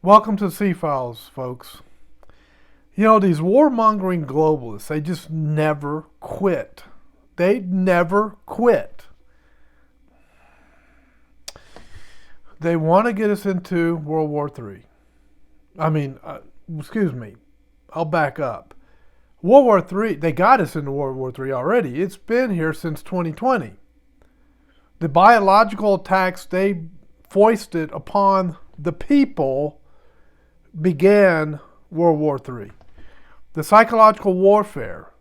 Welcome to C-Files, folks. You know, these warmongering globalists, they just never quit. They never quit. They want to get us into World War III. Excuse me, I'll back up. World War III, they got us into World War III already. It's been here since 2020. The biological attacks they foisted upon the people began World War III. The psychological warfare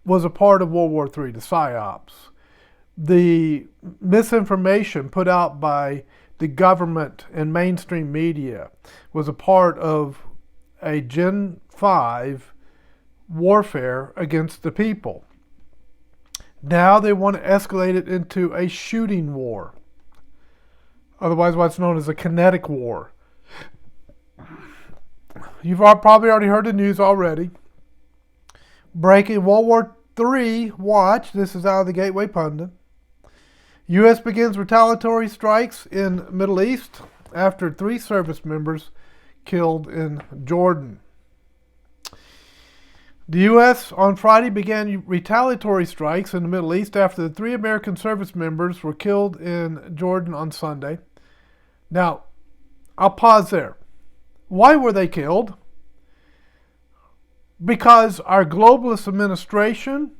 was a part of World War III, the PSYOPs. The misinformation put out by the government and mainstream media was a part of a Gen 5 warfare against the people. Now they want to escalate it into a shooting war, otherwise what's known as a kinetic war. You've probably already heard the news already. Breaking World War III watch. This is out of the Gateway Pundit. U.S. begins retaliatory strikes in Middle East after 3 service members killed in Jordan. The U.S. on Friday began retaliatory strikes in the Middle East after the 3 American service members were killed in Jordan on Sunday. Now, I'll pause there. Why were they killed? Because our globalist administration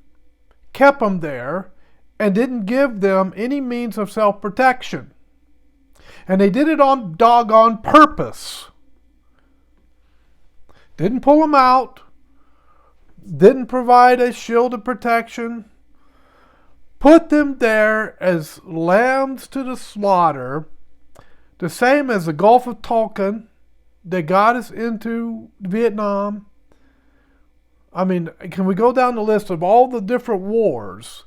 kept them there and didn't give them any means of self-protection. And they did it on doggone purpose. Didn't pull them out. Didn't provide a shield of protection. Put them there as lambs to the slaughter. The same as the Gulf of Tonkin that got us into Vietnam. I mean, can we go down the list of all the different wars?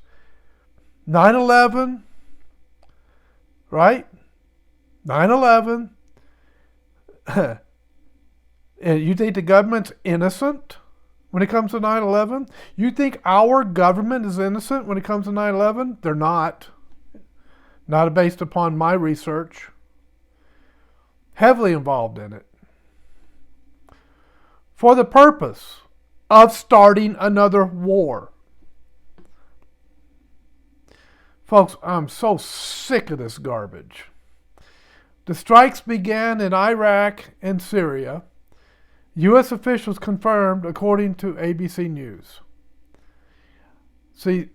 9/11, right? 9/11. And you think the government's innocent when it comes to 9/11? You think our government is innocent when it comes to 9/11? They're not. Not based upon my research. Heavily involved in it. For the purpose of starting another war. Folks, I'm so sick of this garbage. The strikes began in Iraq and Syria. U.S. officials confirmed, according to ABC News. See,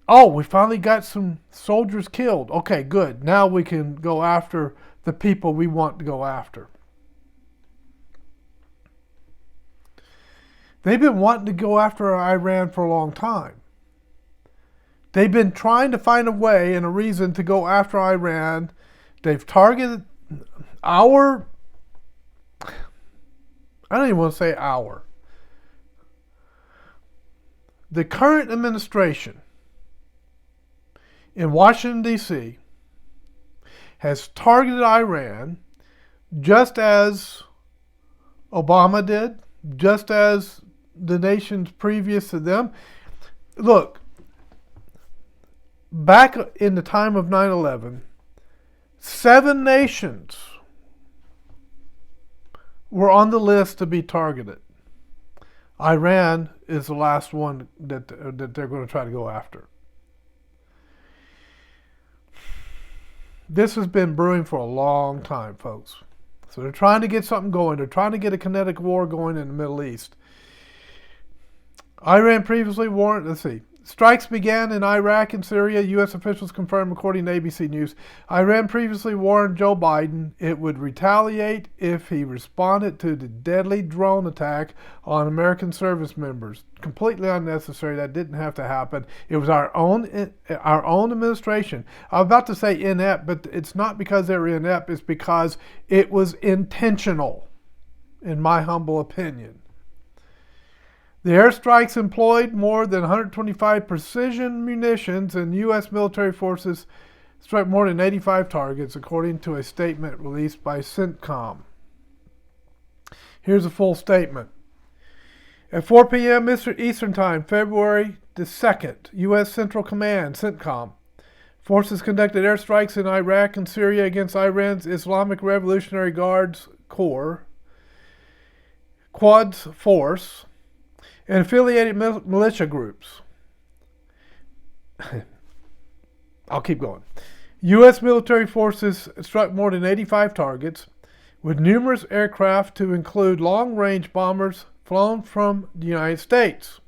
we finally got some soldiers killed. Okay, good. Now we can go after the people we want to go after. They've been wanting to go after Iran for a long time. They've been trying to find a way and a reason to go after Iran. They've targeted I don't even want to say our. The current administration in Washington, D.C. has targeted Iran just as Obama did, just as the nations previous to them. Look, back in the time of 9/11, 7 nations were on the list to be targeted. Iran is the last one that they're going to try to go after. This has been brewing for a long time, folks. So they're trying to get something going. They're trying to get a kinetic war going in the Middle East. Iran previously warned, strikes began in Iraq and Syria, U.S. officials confirmed according to ABC News. Iran previously warned Joe Biden it would retaliate if he responded to the deadly drone attack on American service members. Completely unnecessary. That didn't have to happen. It was our own administration. I was about to say inept, but it's not because they were inept. It's because it was intentional, in my humble opinion. The airstrikes employed more than 125 precision munitions, and U.S. military forces struck more than 85 targets, according to a statement released by CENTCOM. Here's a full statement. At 4 p.m. Eastern Time, February the 2nd, U.S. Central Command, CENTCOM, forces conducted airstrikes in Iraq and Syria against Iran's Islamic Revolutionary Guards Corps Quds Force, and affiliated militia groups. I'll keep going. U.S. military forces struck more than 85 targets, with numerous aircraft to include long-range bombers flown from the United States.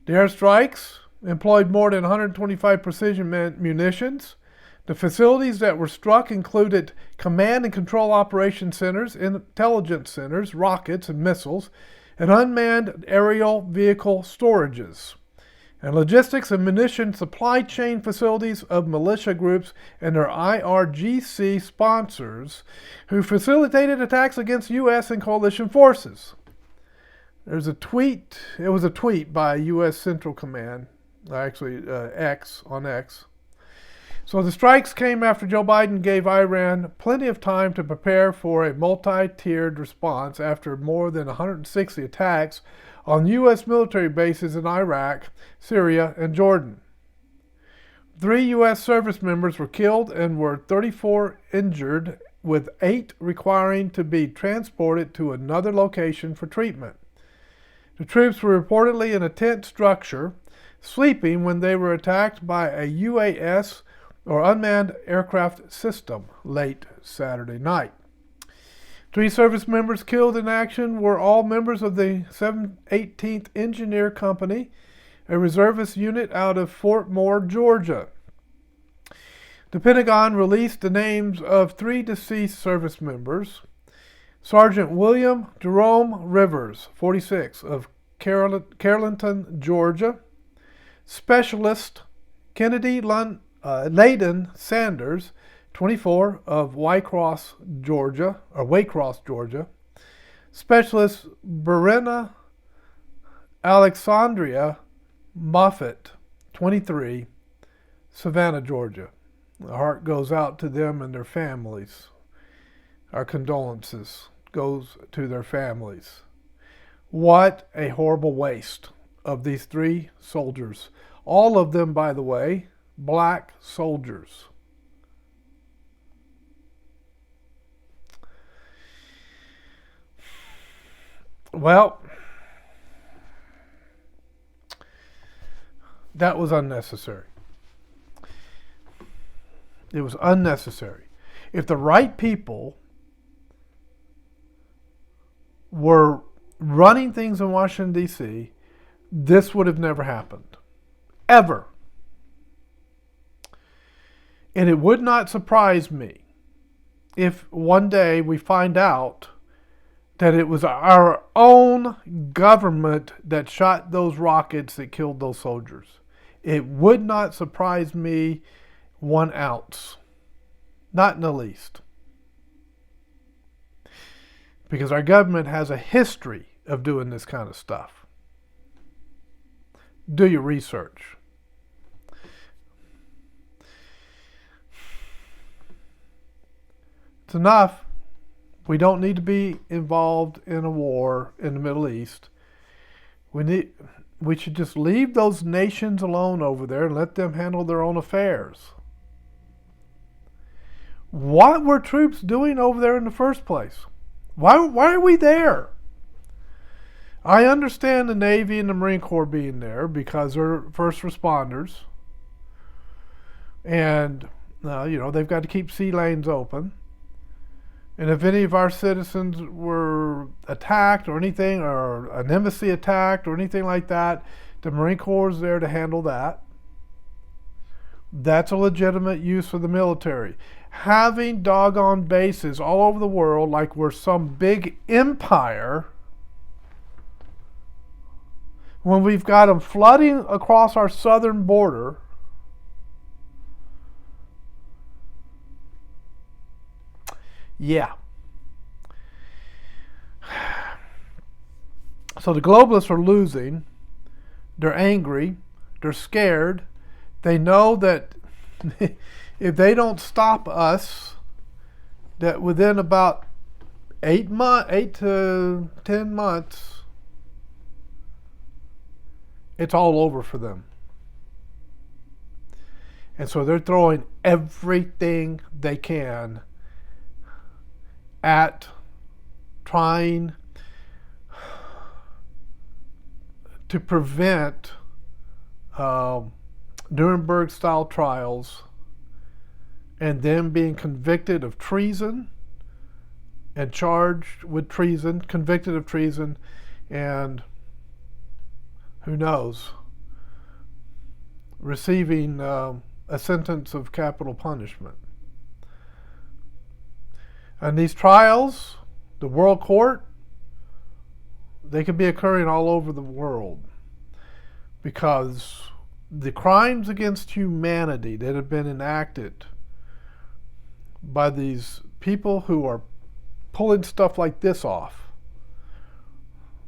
The airstrikes employed more than 125 precision munitions. The facilities that were struck included command and control operation centers, intelligence centers, rockets and missiles, and unmanned aerial vehicle storages, and logistics and munition supply chain facilities of militia groups and their IRGC sponsors who facilitated attacks against U.S. and coalition forces. There's a tweet, it was a tweet by U.S. Central Command, actually X on X. So the strikes came after Joe Biden gave Iran plenty of time to prepare for a multi-tiered response after more than 160 attacks on U.S. military bases in Iraq, Syria, and Jordan. 3 U.S. service members were killed and were 34 injured, with 8 requiring to be transported to another location for treatment. The troops were reportedly in a tent structure, sleeping when they were attacked by a UAS or unmanned aircraft system late Saturday night. 3 service members killed in action were all members of the 718th Engineer Company, a reservist unit out of Fort Moore, Georgia. The Pentagon released the names of 3 deceased service members: Sergeant William Jerome Rivers, 46, of Carrollton, Georgia; Specialist Kennedy Layden Sanders, 24, of Waycross, Georgia; Specialist Brenna Alexandria Moffett, 23, Savannah, Georgia. The heart goes out to them and their families. Our condolences goes to their families. What a horrible waste of these 3 soldiers. All of them, by the way, black soldiers. Well, that was unnecessary. It was unnecessary. If the right people were running things in Washington, D.C., this would have never happened. Ever. And it would not surprise me if one day we find out that it was our own government that shot those rockets that killed those soldiers. It would not surprise me 1 ounce. Not in the least. Because our government has a history of doing this kind of stuff. Do your research. It's enough. We don't need to be involved in a war in the Middle East. We should just leave those nations alone over there and let them handle their own affairs. What were troops doing over there in the first place? Why are we there? I understand the Navy and the Marine Corps being there because they're first responders. And, they've got to keep sea lanes open. And if any of our citizens were attacked or anything, or an embassy attacked or anything like that, the Marine Corps is there to handle that. That's a legitimate use for the military. Having doggone bases all over the world like we're some big empire, when we've got them flooding across our southern border, yeah. So the globalists are losing. They're angry. They're scared. They know that if they don't stop us, that within about 8 to 10 months, it's all over for them. And so they're throwing everything they can at trying to prevent Nuremberg-style trials and them being convicted of treason and charged with treason, convicted of treason, and who knows, receiving a sentence of capital punishment. And these trials, the world court, they could be occurring all over the world, because the crimes against humanity that have been enacted by these people who are pulling stuff like this off,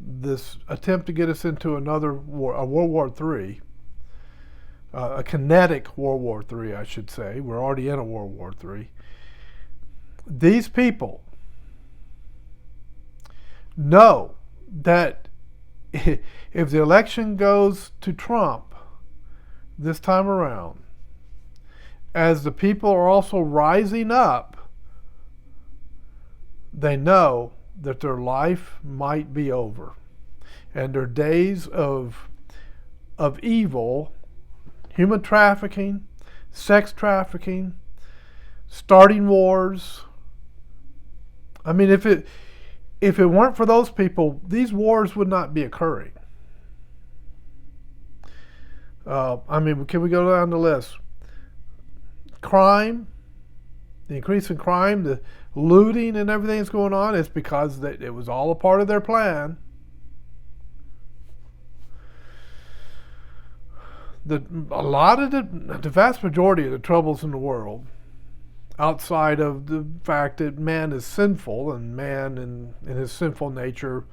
this attempt to get us into another war, a World War III, a kinetic World War III, I should say. We're already in a World War III. These people know that if the election goes to Trump this time around, as the people are also rising up, they know that their life might be over, and their days of evil, human trafficking, sex trafficking, starting wars. I mean, if it weren't for those people, these wars would not be occurring. I mean, can we go down the list? Crime, the increase in crime, the looting and everything that's going on is because it was all a part of their plan. The vast majority of the troubles in the world, outside of the fact that man is sinful, and man in his sinful nature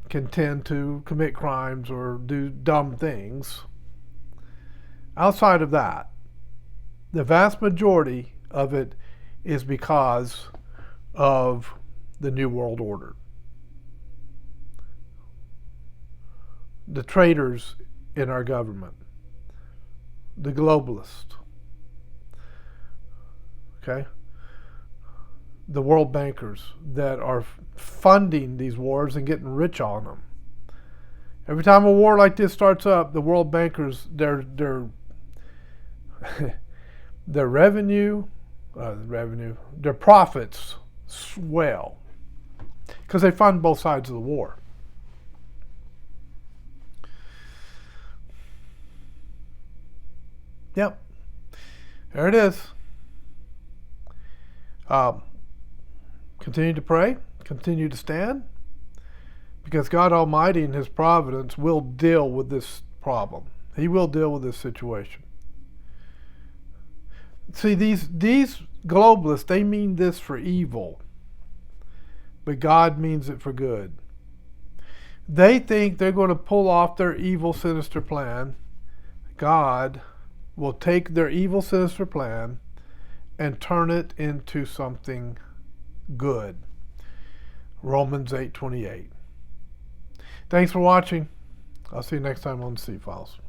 can tend to commit crimes or do dumb things, outside of that, the vast majority of it is because of the New World Order. The traitors in our government, the globalists, okay? The world bankers that are funding these wars and getting rich on them. Every time a war like this starts up, the world bankers, their revenue, their profits swell because they fund both sides of the war. Yep, there it is. Continue to pray, continue to stand, because God Almighty in His providence will deal with this problem. He will deal with this situation. See, these globalists, they mean this for evil, but God means it for good. They think they're going to pull off their evil, sinister plan. God will take their evil, sinister plan and turn it into something good. Romans 8:28. Thanks for watching. I'll see you next time on the C-Files.